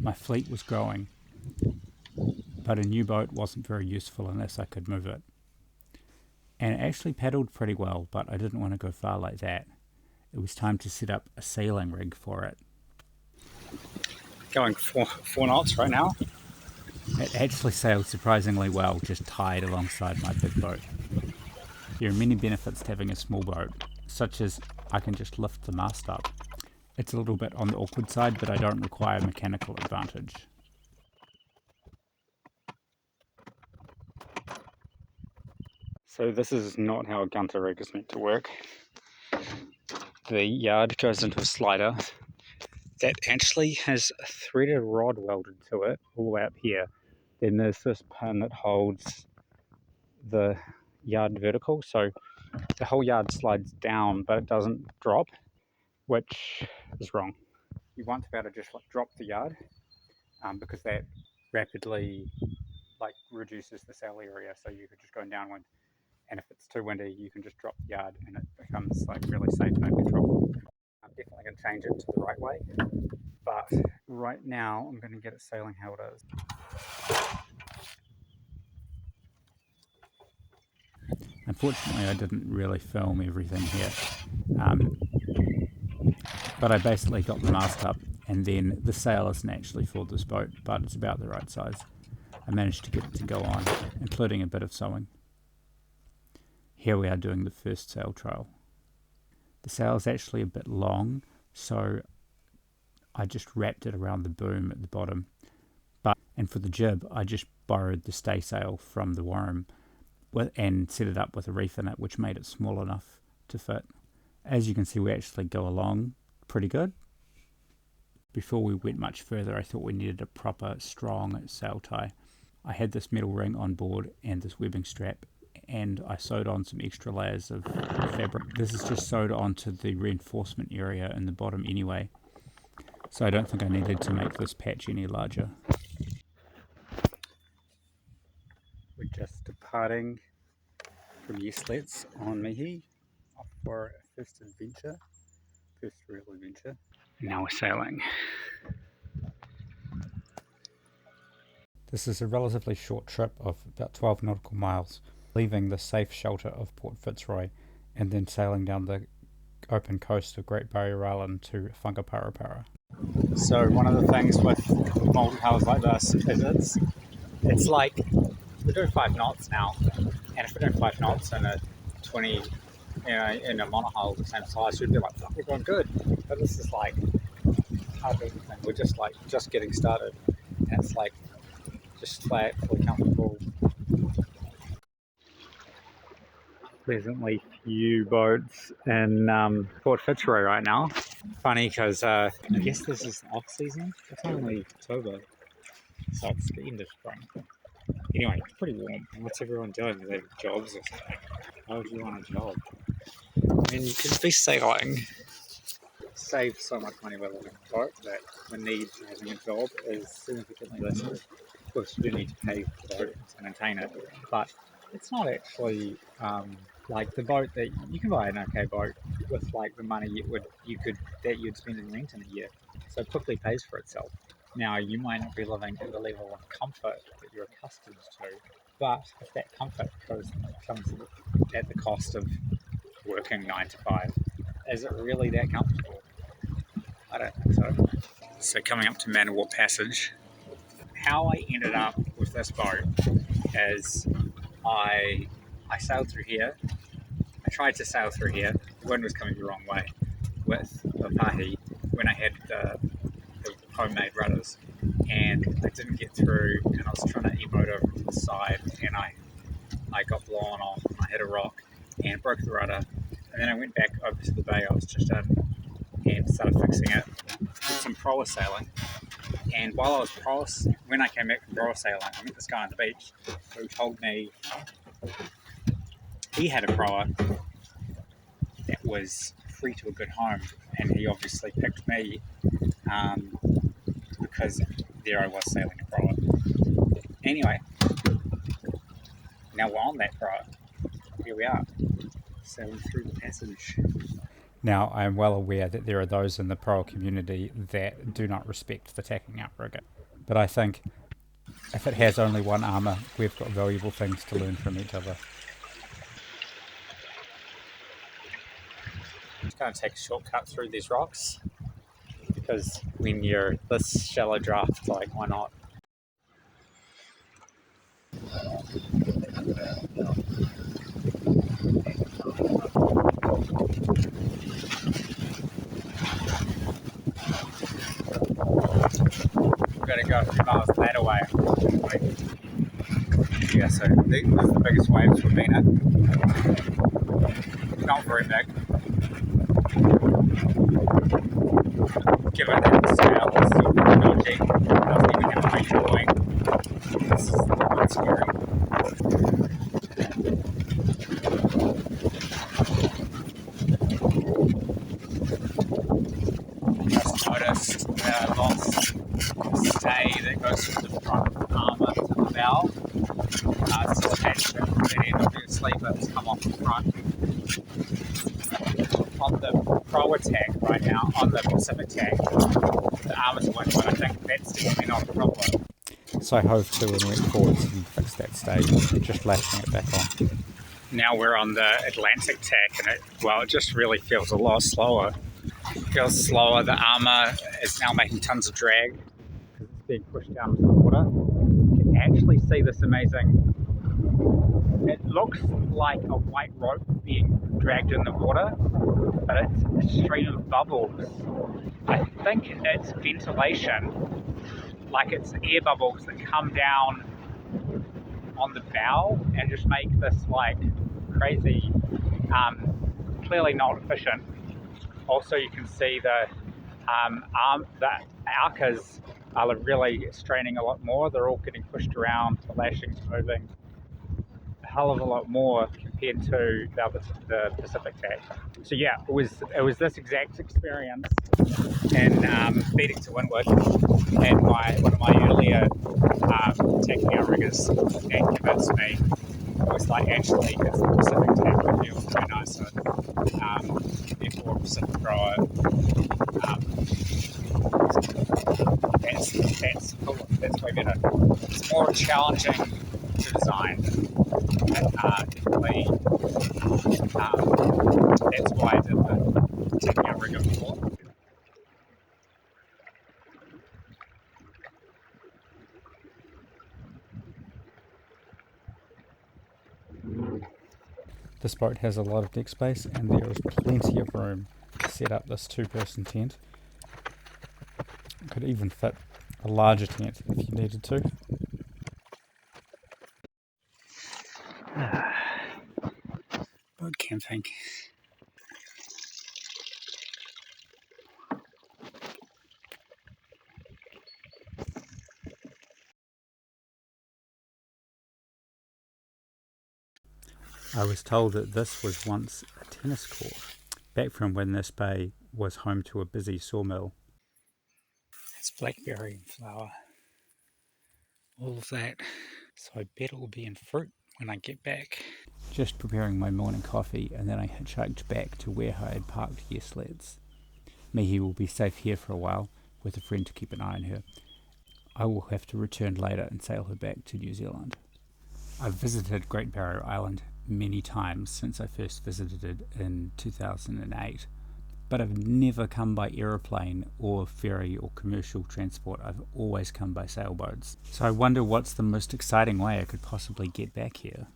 My fleet was growing, but a new boat wasn't very useful unless I could move it. And it actually paddled pretty well, but I didn't want to go far like that. It was time to set up a sailing rig for it. Going four knots right now. It actually sailed surprisingly well, just tied alongside my big boat. There are many benefits to having a small boat, such as I can just lift the mast up. It's a little bit on the awkward side, but I don't require mechanical advantage. So this is not how a gunter rig is meant to work. The yard goes into a slider that actually has a threaded rod welded to it all the way up here. Then there's this pin that holds the yard vertical, so the whole yard slides down, but it doesn't drop, which is wrong. You want to be able to just drop the yard because that rapidly reduces the sail area, so you could just go downwind. And if it's too windy, you can just drop the yard and it becomes really safe and control. I'm definitely going to change it to the right way, but right now I'm going to get it sailing how it is. Unfortunately, I didn't really film everything here, but I basically got the mast up, and then the sail isn't actually for this boat, but it's about the right size. I managed to get it to go on, including a bit of sewing. Here we are doing the first sail trial. The sail is actually a bit long, so I just wrapped it around the boom at the bottom. And for the jib, I just borrowed the stay sail from the worm and set it up with a reef in it, which made it small enough to fit. As you can see, we actually go along pretty good. Before we went much further, I thought we needed a proper strong sail tie. I had this metal ring on board and this webbing strap, and I sewed on some extra layers of fabric. This is just sewed onto the reinforcement area in the bottom anyway, so I don't think I needed to make this patch any larger. We're just departing from Yeslets on Mihi off for a first real adventure. Now we're sailing. This is a relatively short trip of about 12 nautical miles, leaving the safe shelter of Port Fitzroy and then sailing down the open coast of Great Barrier Island to Whakaparapara. So one of the things with multi-hulls like this is it's like we're doing 5 knots now, and if we're doing 5 knots in a 20, in a monohull the same size, you'd be like, fuck, we're going good. But this is like hardly anything. We're just getting started, and it's just flat, fully comfortable. Pleasantly few boats in Port Fitzroy right now. Funny because I guess this is off season. It's only October, so it's the end of spring. Anyway, it's pretty warm. What's everyone doing? Do they have jobs or something? Why would you want a job? I mean, you could be sailing. Save so much money by living a boat that the need for having a job is significantly lesser. Of course, you do need to pay for the boat to maintain it, but it's not actually like the boat that you can buy an okay boat with the money you'd spend in rent in a year, so it quickly pays for itself. Now, you might not be living at the level of comfort that you're accustomed to, but if that comfort comes at the cost of working 9 to 5, is it really that comfortable? I don't think so. So coming up to Manawar Passage, how I ended up with this boat is I sailed through here. I tried to sail through here. The wind was coming the wrong way with the Mihi when I had the homemade rudders, and I didn't get through, and I was trying to emote over to the side, and I got blown off, and I hit a rock and broke the rudder, and then I went back over to the bay I was just in and started fixing it. Did some proa sailing, and while I was when I came back from proa sailing, I met this guy on the beach who told me he had a proa that was free to a good home, and he obviously picked me because there I was sailing a proa. Anyway, now we're on that proa. Here we are, sailing through the passage. Now, I am well aware that there are those in the pro community that do not respect the Tacking Outrigger, but I think if it has only one armour, we've got valuable things to learn from each other. Just going to take a shortcut through these rocks, because when you're this shallow draft, like, why not? We've got to go a few miles that way, unfortunately. Yeah, so this is the biggest waves we've been in. Not very big. Given that the scale is still pretty dodgy, it doesn't even have a major point. This is a bit scary. Just noticed lost stay that goes from the front armour to the bow. It's just attached to the end, obviously, but it's come off the front. On the Pro attack right now, on the Pacific attack, the armour's a win, but I think that's definitely not the problem. So I hove to and went forwards and fixed that stage, just lashing it back on. Now we're on the Atlantic tack, and it just really feels a lot slower. It feels slower. The armour is now making tons of drag because it's being pushed down into the water. You can actually see this amazing. It looks like a white rope being dragged in the water, but it's a stream of bubbles. I think it's ventilation, like it's air bubbles that come down on the bow and just make this like crazy, clearly not efficient. Also, you can see the arcas are really straining a lot more. They're all getting pushed around, the lashings moving a hell of a lot more compared to the Pacific tack. So yeah, it was this exact experience in beating to windward and one of my earlier tacking outriggers that convinced me. It was like, actually, it's the Pacific tack that feels way nicer. Therefore, Pacific rower. That's cool. That's way better. It's more challenging to design. Definitely. That's why I did the tacking outrigger before. This boat has a lot of deck space, and there is plenty of room to set up this two-person tent. It could even fit a larger tent if you needed to. Boat camping. I was told that this was once a tennis court, back from when this bay was home to a busy sawmill. It's blackberry in flower. All of that. So I bet it will be in fruit when I get back. Just preparing my morning coffee, and then I hitchhiked back to where I had parked Yes Lads. Mihi will be safe here for a while, with a friend to keep an eye on her. I will have to return later and sail her back to New Zealand. I've visited Great Barrier Island many times since I first visited it in 2008, but I've never come by aeroplane or ferry or commercial transport. I've always come by sailboats. So I wonder what's the most exciting way I could possibly get back here.